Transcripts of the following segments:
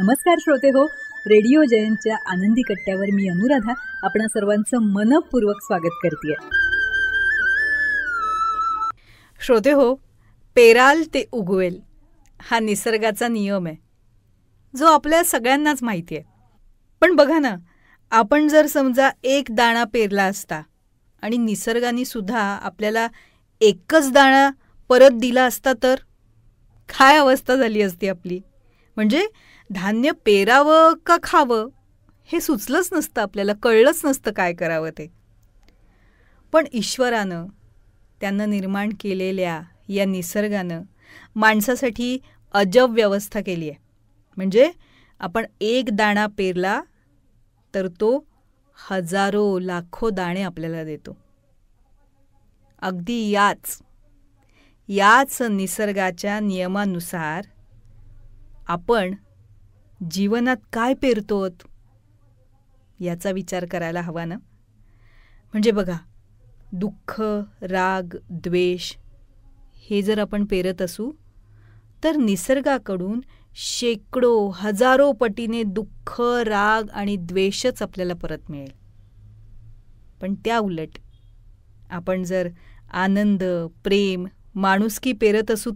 नमस्कार श्रोते हो, रेडिओ जयंतच्या आनंदी कट्ट्यावर मी अनुराधा आपणा सर्वांचं मनपूर्वक स्वागत करते. श्रोते हो, पेराल ते उगवेल हा निसर्गाचा नियम आहे, जो आपल्या सगळ्यांनाच माहिती आहे. पण बघा ना, आपण जर समजा एक दाणा पेरला असता आणि निसर्गाने सुद्धा आपल्याला एकच दाणा परत दिला असता तर काय अवस्था झाली असती आपली. म्हणजे धान्य पेरावं का खावं हे सुचलंच नसतं, आपल्याला कळलंच नसतं काय करावं ते. पण ईश्वरानं, त्यानं निर्माण केलेल्या या निसर्गानं माणसासाठी अजब व्यवस्था केली आहे. म्हणजे आपण एक दाणा पेरला तर तो हजारो लाखो दाणे आपल्याला देतो. अगदी याच निसर्गाच्या नियमानुसार आपण जीवनात काय पेरतोत याचा विचार करायला हवा ना. म्हणजे बघा, दुःख, राग, द्वेष हे जर आपण पेरत असू तर निसर्गाकडून शेकडो हजारो पटीने दुःख, राग आणि द्वेषच आपल्याला परत मिळेल. पण त्या उलट आपण जर आनंद, प्रेम, माणुसकी पेरत असू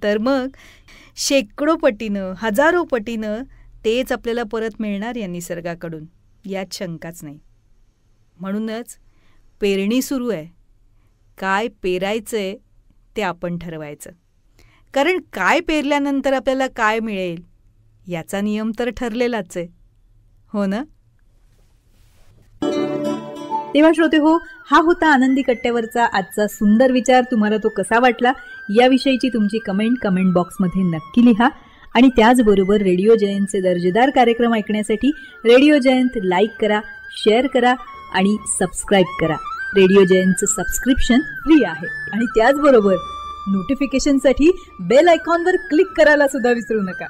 तर मग शेकडो पटीनं, हजारो पटीनं तेच आपल्याला परत मिळणार या निसर्गाकडून, यात शंकाच नाही. म्हणूनच पेरणी सुरू आहे. काय पेरायचंय ते आपण ठरवायचं. कारण काय पेरल्यानंतर आपल्याला काय मिळेल याचा नियम तर ठरलेलाच आहे, हो ना. तेव्हा श्रोते हो, हा होता आनंदी कट्ट्यावरचा आजचा सुंदर विचार. तुम्हाला तो कसा वाटला याविषयीची तुमची कमेंट बॉक्समध्ये नक्की लिहा. आणि त्याचबरोबर रेडिओ जयंतचे दर्जेदार कार्यक्रम ऐकण्यासाठी रेडिओ जयंत लाईक करा, शेअर करा आणि सबस्क्राईब करा. रेडिओ जयंतचं सबस्क्रिप्शन फ्री आहे. आणि त्याचबरोबर नोटिफिकेशनसाठी बेल आयकॉनवर क्लिक करायला सुद्धा विसरू नका.